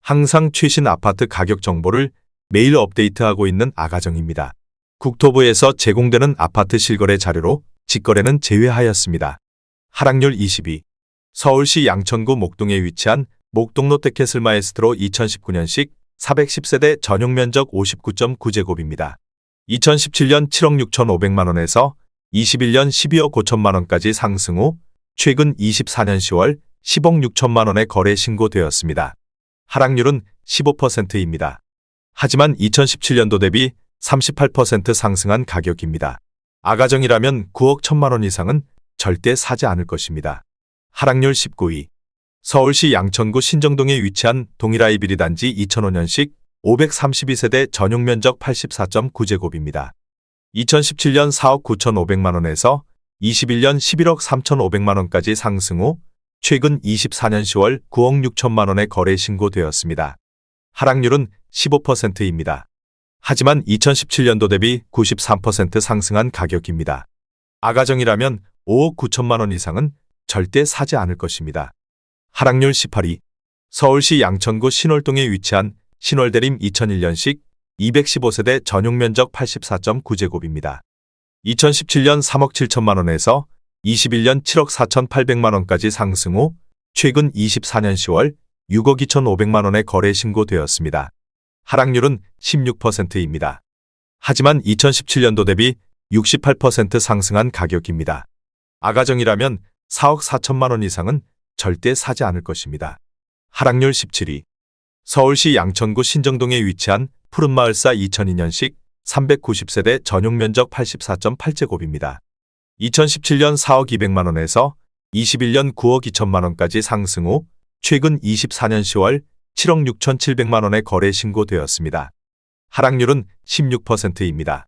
항상 최신 아파트 가격 정보를 매일 업데이트하고 있는 아가정입니다. 국토부에서 제공되는 아파트 실거래 자료로 직거래는 제외하였습니다. 하락률 22. 서울시 양천구 목동에 위치한 목동 롯데캐슬 마에스트로 2019년식 410세대 전용 면적 59.9제곱입니다. 2017년 7억 6,500만 원에서 21년 12억 5천만 원까지 상승 후 최근 24년 10월 10억 6천만 원에 거래 신고되었습니다. 하락률은 15%입니다. 하지만 2017년도 대비 38% 상승한 가격입니다. 아가정이라면 9억 1천만 원 이상은 절대 사지 않을 것입니다. 하락률 19위. 서울시 양천구 신정동에 위치한 동일아이비리 단지 2005년식 532세대 전용 면적 84.9제곱입니다. 2017년 4억 9,500만 원에서 21년 11억 3,500만 원까지 상승 후 최근 24년 10월 9억 6천만 원에 거래 신고되었습니다. 하락률은 15%입니다. 하지만 2017년도 대비 93% 상승한 가격입니다. 아가정이라면 5억 9천만 원 이상은 절대 사지 않을 것입니다. 하락률 18위. 서울시 양천구 신월동에 위치한 신월대림 2001년식 215세대 전용 면적 84.9제곱입니다. 2017년 3억 7천만 원에서 21년 7억 4,800만 원까지 상승 후 최근 24년 10월 6억 2,500만 원에 거래 신고되었습니다. 하락률은 16%입니다. 하지만 2017년도 대비 68% 상승한 가격입니다. 아가정이라면 4억 4천만 원 이상은 절대 사지 않을 것입니다. 하락률 17위. 서울시 양천구 신정동에 위치한 푸른마을사 2002년식 390세대 전용 면적 84.8제곱입니다. 2017년 4억 200만 원에서 21년 9억 2천만 원까지 상승 후 최근 24년 10월 7억 6,700만 원에 거래 신고되었습니다. 하락률은 16%입니다.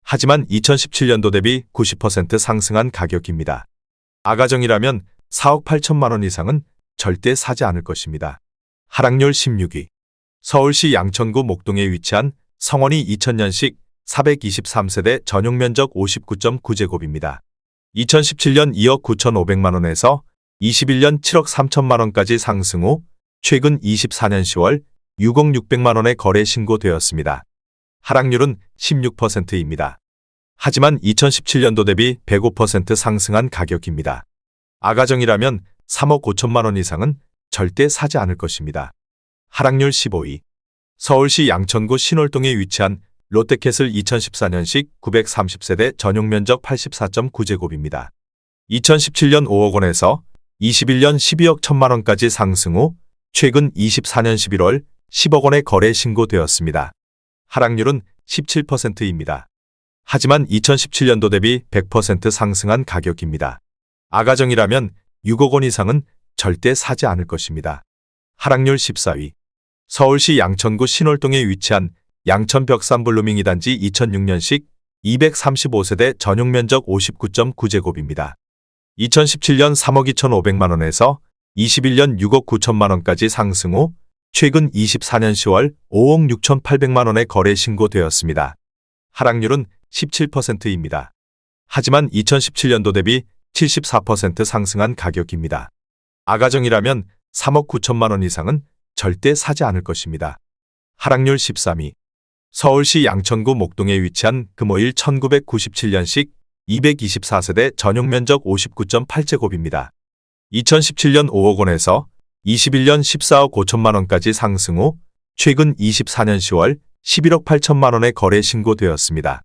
하지만 2017년도 대비 90% 상승한 가격입니다. 아가정이라면 4억 8천만 원 이상은 절대 사지 않을 것입니다. 하락률 16위. 서울시 양천구 목동에 위치한 성원이 2000년식 423세대 전용 면적 59.9제곱입니다. 2017년 2억 9,500만 원에서 21년 7억 3천만 원까지 상승 후 최근 24년 10월 6억 600만 원에 거래 신고되었습니다. 하락률은 16%입니다. 하지만 2017년도 대비 105% 상승한 가격입니다. 아가정이라면 3억 5천만 원 이상은 절대 사지 않을 것입니다. 하락률 15위. 서울시 양천구 신월동에 위치한 롯데캐슬 2014년식 930세대 전용 면적 84.9제곱입니다. 2017년 5억 원에서 21년 12억 1천만 원까지 상승 후 최근 24년 11월 10억 원에 거래 신고되었습니다. 하락률은 17%입니다. 하지만 2017년도 대비 100% 상승한 가격입니다. 아가정이라면 6억 원 이상은 절대 사지 않을 것입니다. 하락률 14위. 서울시 양천구 신월동에 위치한 양천 벽산 블루밍 2단지 2006년식 235세대 전용 면적 59.9제곱입니다. 2017년 3억 2,500만 원에서 21년 6억 9천만 원까지 상승 후 최근 24년 10월 5억 6,800만 원에 거래 신고되었습니다. 하락률은 17%입니다. 하지만 2017년도 대비 74% 상승한 가격입니다. 아가정이라면 3억 9천만 원 이상은 절대 사지 않을 것입니다. 하락률 13위. 서울시 양천구 목동에 위치한 금호일 1997년식 224세대 전용 면적 59.8제곱입니다. 2017년 5억 원에서 21년 14억 5천만 원까지 상승 후 최근 24년 10월 11억 8천만 원에 거래 신고되었습니다.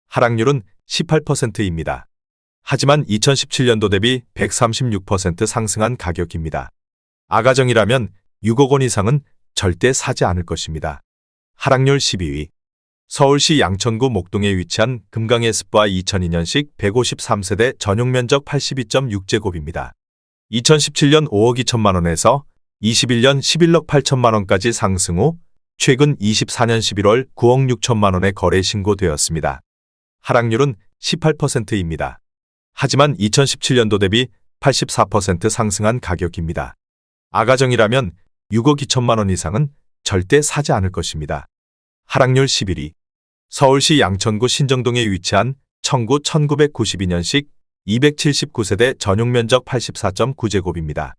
하락률은 18%입니다. 하지만 2017년도 대비 136% 상승한 가격입니다. 아가정이라면 6억 원 이상은 절대 사지 않을 것입니다. 하락률 12위. 서울시 양천구 목동에 위치한 금강에스쁘아 2002년식 153세대 전용 면적 82.6제곱입니다. 2017년 5억 2천만 원에서 21년 11억 8천만 원까지 상승 후 최근 24년 11월 9억 6천만 원에 거래 신고되었습니다. 하락률은 18%입니다. 하지만 2017년도 대비 84% 상승한 가격입니다. 아가정이라면 6억 2천만 원 이상은 절대 사지 않을 것입니다. 하락률 11위. 서울시 양천구 신정동에 위치한 청구 1992년식 279세대 전용 면적 84.9제곱입니다.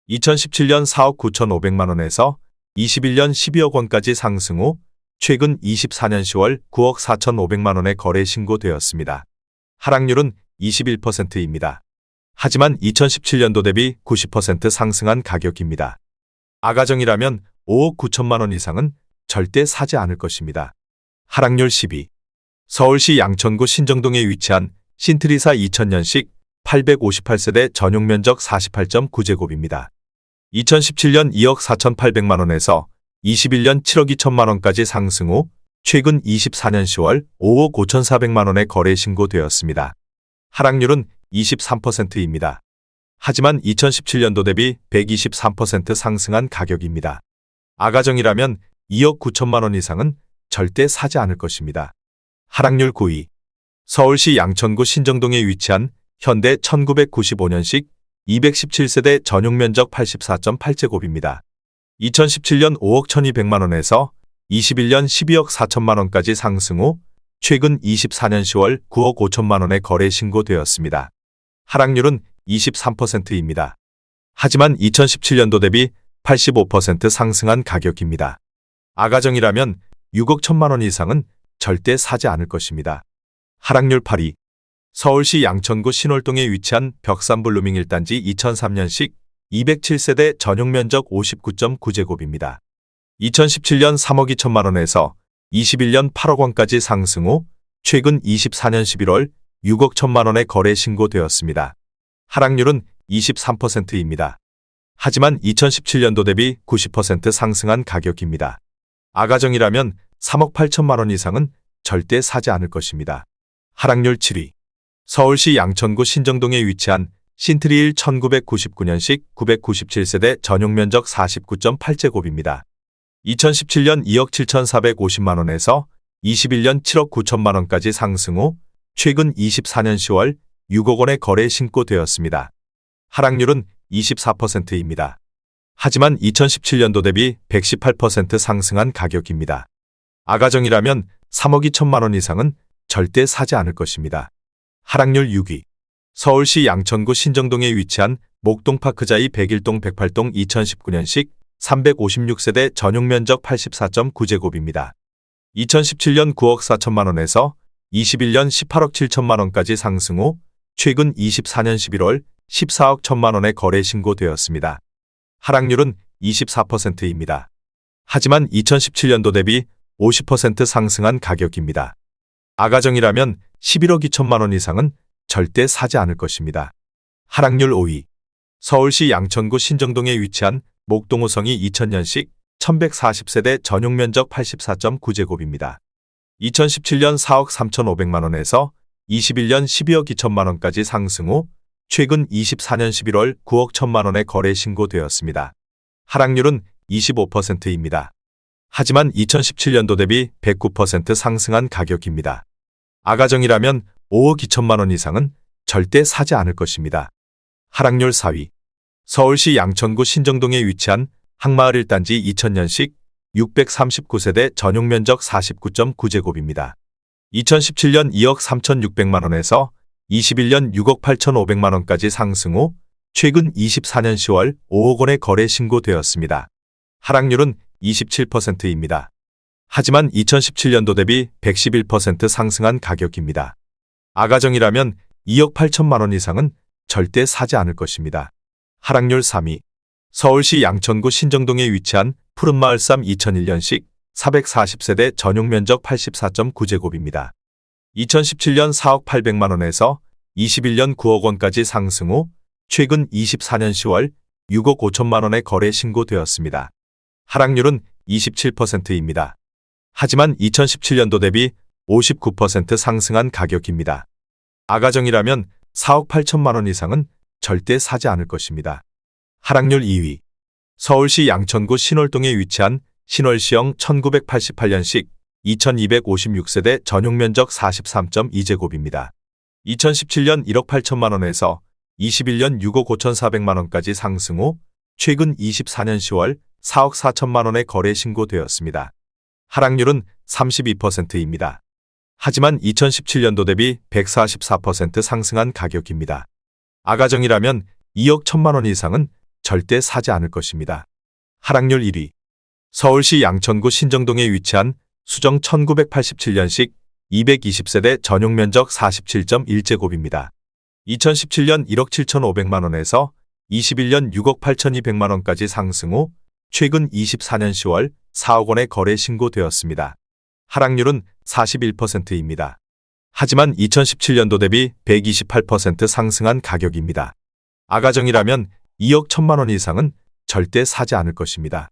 2017년 4억 9,500만 원에서 21년 12억 원까지 상승 후 최근 24년 10월 9억 4,500만 원의 거래 신고되었습니다. 하락률은 21%입니다. 하지만 2017년도 대비 90% 상승한 가격입니다. 아가정이라면 5억 9천만 원 이상은 절대 사지 않을 것입니다. 하락률 12. 서울시 양천구 신정동에 위치한 신트리사 2000년식 858세대 전용 면적 48.9제곱입니다. 2017년 2억 4,800만 원에서 21년 7억 2천만 원까지 상승 후 최근 24년 10월 5억 5,400만 원에 거래 신고되었습니다. 하락률은 23%입니다. 하지만 2017년도 대비 123% 상승한 가격입니다. 아가정이라면 2억 9천만 원 이상은 절대 사지 않을 것입니다. 하락률 9위. 서울시 양천구 신정동에 위치한 현대 1995년식 217세대 전용 면적 84.8제곱입니다. 2017년 5억 1,200만 원에서 21년 12억 4천만 원까지 상승 후 최근 24년 10월 9억 5천만 원에 거래 신고되었습니다. 하락률은 23%입니다. 하지만 2017년도 대비 85% 상승한 가격입니다. 아가정이라면 6억 1천만 원 이상은 절대 사지 않을 것입니다. 하락률 8위. 서울시 양천구 신월동에 위치한 벽산블루밍 1단지 2003년식 207세대 전용 면적 59.9제곱입니다. 2017년 3억 2천만 원에서 21년 8억 원까지 상승 후 최근 24년 11월 6억 1천만 원에 거래 신고되었습니다. 하락률은 23%입니다. 하지만 2017년도 대비 90% 상승한 가격입니다. 아가정이라면 3억 8천만 원 이상은 절대 사지 않을 것입니다. 하락률 7위. 서울시 양천구 신정동에 위치한 신트리일 1999년식 997세대 전용 면적 49.8제곱입니다. 2017년 2억 7,450만 원에서 21년 7억 9천만 원까지 상승 후 최근 24년 10월 6억 원에 거래 신고되었습니다. 하락률은 24%입니다. 하지만 2017년도 대비 118% 상승한 가격입니다. 아가정이라면 3억 2천만 원 이상은 절대 사지 않을 것입니다. 하락률 6위. 서울시 양천구 신정동에 위치한 목동파크자이 101동 108동 2019년식 356세대 전용 면적 84.9제곱입니다. 2017년 9억 4천만 원에서 21년 18억 7천만 원까지 상승 후 최근 24년 11월 14억 1천만 원에 거래 신고되었습니다. 하락률은 24%입니다. 하지만 2017년도 대비 50% 상승한 가격입니다. 아가정이라면 11억 2천만 원 이상은 절대 사지 않을 것입니다. 하락률 5위. 서울시 양천구 신정동에 위치한 목동호성이 2000년식 1140세대 전용 면적 84.9제곱입니다. 2017년 4억 3,500만 원에서 21년 12억 2천만 원까지 상승 후 최근 24년 11월 9억 1천만 원에 거래 신고되었습니다. 하락률은 25%입니다. 하지만 2017년도 대비 109% 상승한 가격입니다. 아가정이라면 5억 2천만 원 이상은 절대 사지 않을 것입니다. 하락률 4위. 서울시 양천구 신정동에 위치한 항마을 1단지 2000년식 639세대 전용 면적 49.9제곱입니다. 2017년 2억 3,600만 원에서 21년 6억 8,500만 원까지 상승 후 최근 24년 10월 5억 원에 거래 신고되었습니다. 하락률은 27%입니다. 하지만 2017년도 대비 111% 상승한 가격입니다. 아가정이라면 2억 8천만 원 이상은 절대 사지 않을 것입니다. 하락률 3위. 서울시 양천구 신정동에 위치한 푸른마을삼 2001년식 440세대 전용 면적 84.9제곱입니다. 2017년 4억 800만 원에서 21년 9억 원까지 상승 후 최근 24년 10월 6억 5천만 원에 거래 신고되었습니다. 하락률은 27%입니다. 하지만 2017년도 대비 59% 상승한 가격입니다. 아가정이라면 4억 8천만 원 이상은 절대 사지 않을 것입니다. 하락률 2위. 서울시 양천구 신월동에 위치한 신월시형 1988년식 2256세대 전용 면적 43.2제곱입니다. 2017년 1억 8천만 원에서 21년 6억 5,400만 원까지 상승 후 최근 24년 10월 4억 4천만 원에 거래 신고되었습니다. 하락률은 32%입니다. 하지만 2017년도 대비 144% 상승한 가격입니다. 아가정이라면 2억 1천만 원 이상은 절대 사지 않을 것입니다. 하락률 1위. 서울시 양천구 신정동에 위치한 수정 1987년식 220세대 전용 면적 47.1제곱입니다. 2017년 1억 7,500만 원에서 21년 6억 8,200만 원까지 상승 후 최근 24년 10월 4억 원에 거래 신고되었습니다. 하락률은 41%입니다. 하지만 2017년도 대비 128% 상승한 가격입니다. 아가정이라면 2억 1천만 원 이상은 절대 사지 않을 것입니다.